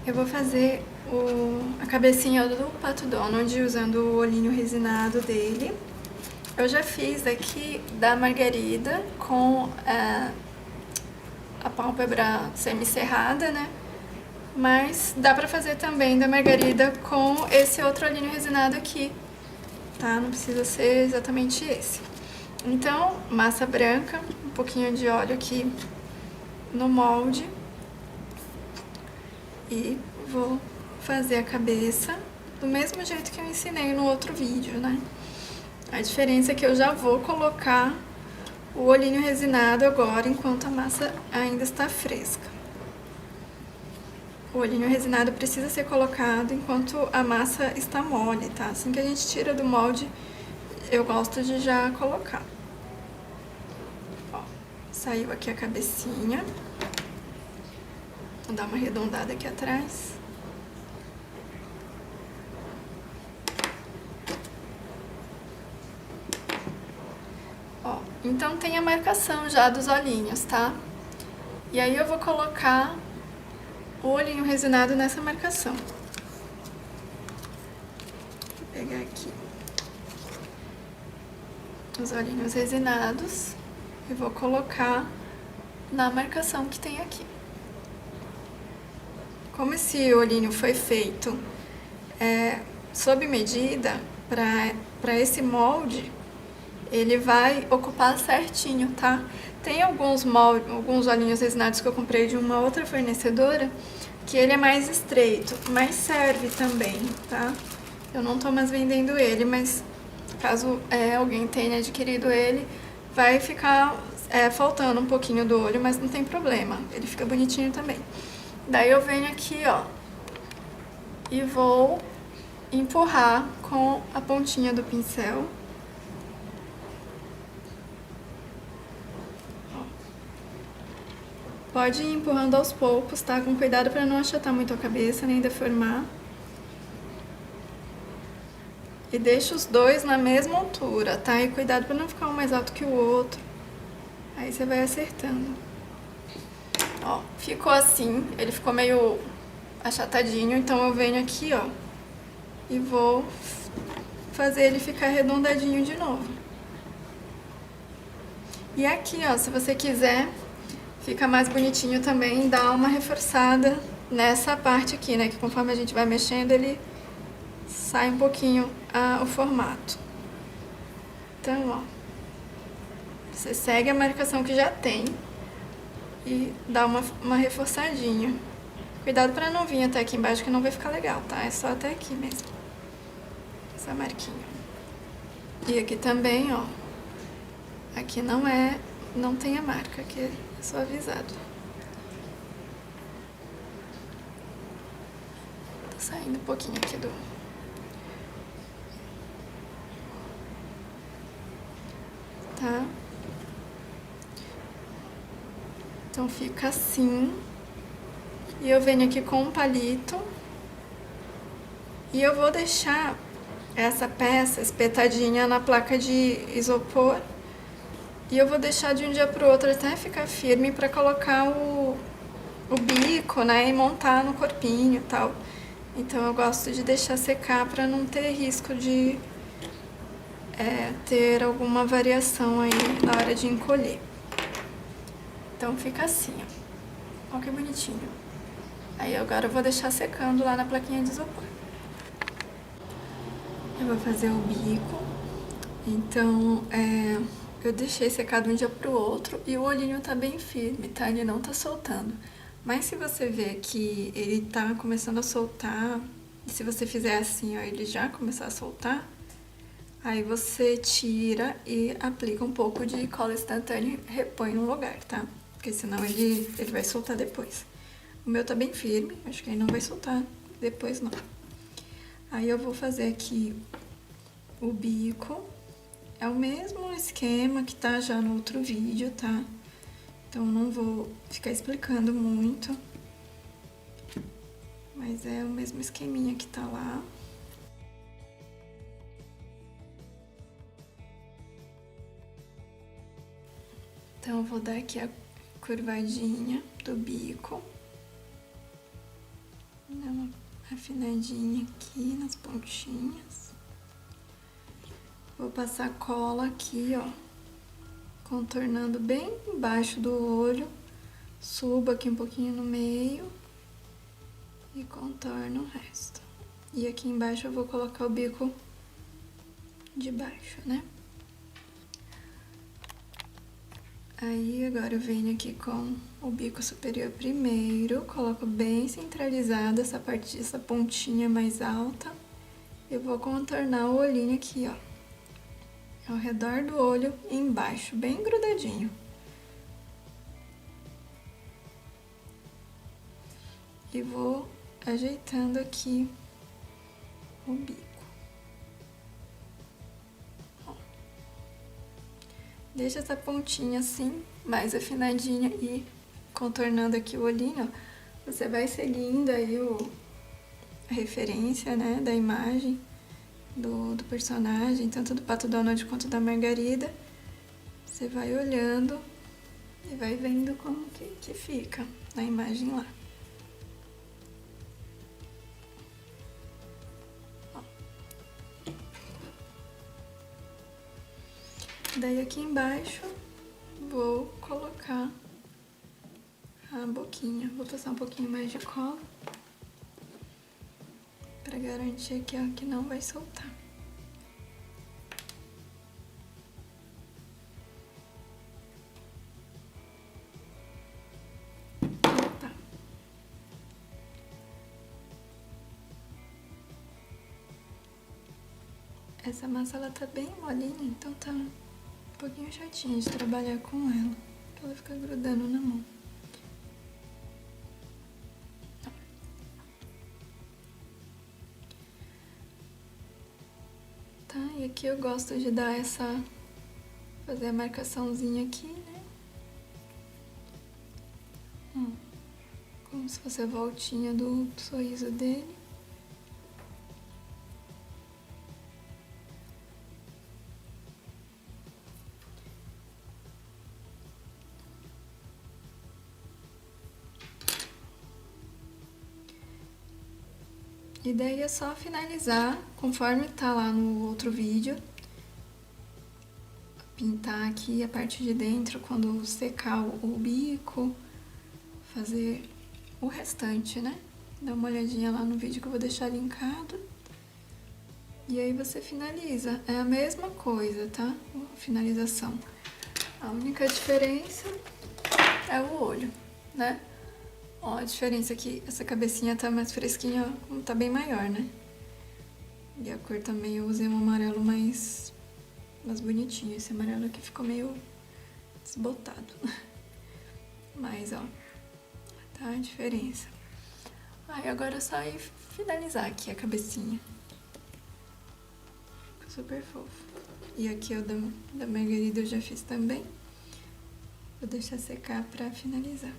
Eu vou fazer a cabecinha do Pato Donald usando o olhinho resinado dele. Eu já fiz aqui da Margarida com a pálpebra semicerrada, né? Mas dá pra fazer também da Margarida com esse outro olhinho resinado aqui, tá? Não precisa ser exatamente esse. Então, massa branca, um pouquinho de óleo aqui no molde. E vou fazer a cabeça do mesmo jeito que eu ensinei no outro vídeo, né? A diferença é que eu já vou colocar o olhinho resinado agora, enquanto a massa ainda está fresca. O olhinho resinado precisa ser colocado enquanto a massa está mole, tá? Assim que a gente tira do molde, eu gosto de já colocar. Ó, saiu aqui a cabecinha. Vou dar uma arredondada aqui atrás. Ó, então tem a marcação já dos olhinhos, tá? E aí eu vou colocar o olhinho resinado nessa marcação. Vou pegar aqui os olhinhos resinados e vou colocar na marcação que tem aqui. Como esse olhinho foi feito sob medida para esse molde, ele vai ocupar certinho, tá? Tem alguns olhinhos resinados que eu comprei de uma outra fornecedora que ele é mais estreito, mas serve também, tá? Eu não tô mais vendendo ele, mas caso alguém tenha adquirido ele, vai ficar faltando um pouquinho do olho, mas não tem problema, ele fica bonitinho também. Daí eu venho aqui, ó, e vou empurrar com a pontinha do pincel. Pode ir empurrando aos poucos, tá? Com cuidado para não achatar muito a cabeça, nem deformar. E deixa os dois na mesma altura, tá? E cuidado para não ficar um mais alto que o outro. Aí você vai acertando. Ó, ficou assim, ele ficou meio achatadinho, então eu venho aqui, ó, e vou fazer ele ficar arredondadinho de novo. E aqui, ó, se você quiser, fica mais bonitinho também, dá uma reforçada nessa parte aqui, né, que conforme a gente vai mexendo, ele sai um pouquinho o formato. Então, ó, você segue a marcação que já tem e dá uma reforçadinha. Cuidado para não vir até aqui embaixo, que não vai ficar legal, tá? É só até aqui mesmo, essa marquinha. E aqui também, ó, aqui não tem a marca, aqui é suavizado. Tá saindo um pouquinho aqui do... Tá? Então fica assim. E eu venho aqui com um palito e eu vou deixar essa peça espetadinha na placa de isopor e eu vou deixar de um dia pro outro até ficar firme para colocar o bico, né, e montar no corpinho e tal. Então eu gosto de deixar secar para não ter risco de ter alguma variação aí na hora de encolher. Então fica assim, ó. Olha que bonitinho. Aí agora eu vou deixar secando lá na plaquinha de isopor. Eu vou fazer o bico. Então, eu deixei secar de um dia pro outro e o olhinho tá bem firme, tá? Ele não tá soltando. Mas se você ver que ele tá começando a soltar, e se você fizer assim, ó, ele já começar a soltar, aí você tira e aplica um pouco de cola instantânea e repõe no lugar, tá? Porque senão ele vai soltar depois. O meu tá bem firme, acho que ele não vai soltar depois não. Aí eu vou fazer aqui o bico. É o mesmo esquema que tá já no outro vídeo, tá? Então não vou ficar explicando muito. Mas é o mesmo esqueminha que tá lá. Então eu vou dar aqui a curvadinha do bico. Dá uma afinadinha aqui nas pontinhas. Vou passar cola aqui, ó, contornando bem embaixo do olho. Subo aqui um pouquinho no meio e contorno o resto. E aqui embaixo eu vou colocar o bico de baixo, né? Aí agora eu venho aqui com o bico superior primeiro, coloco bem centralizada essa parte, essa pontinha mais alta. E vou contornar o olhinho aqui, ó, ao redor do olho, embaixo, bem grudadinho. E vou ajeitando aqui o bico. Deixa essa pontinha assim, mais afinadinha e contornando aqui o olhinho, ó. Você vai seguindo aí a referência, né, da imagem do personagem, tanto do Pato Donald quanto da Margarida. Você vai olhando e vai vendo como que fica na imagem lá. Daí aqui embaixo vou colocar a boquinha. Vou passar um pouquinho mais de cola para garantir aqui, ó, que não vai soltar. Opa. Essa massa ela tá bem molinha, então tá um pouquinho chatinha de trabalhar com ela, porque ela fica grudando na mão. Tá, e aqui eu gosto de dar fazer a marcaçãozinha aqui, né? Como se fosse a voltinha do sorriso dele. E daí é só finalizar, conforme tá lá no outro vídeo. Pintar aqui a parte de dentro quando secar o bico. Fazer o restante, né? Dá uma olhadinha lá no vídeo que eu vou deixar linkado. E aí você finaliza. É a mesma coisa, tá? Finalização. A única diferença é o olho, né? Ó, a diferença aqui, essa cabecinha tá mais fresquinha, ó, tá bem maior, né? E a cor também, eu usei um amarelo mais bonitinho. Esse amarelo aqui ficou meio desbotado. Mas, ó, tá a diferença. Aí agora é só ir finalizar aqui a cabecinha. Ficou super fofo. E aqui o da Margarida eu já fiz também. Vou deixar secar pra finalizar.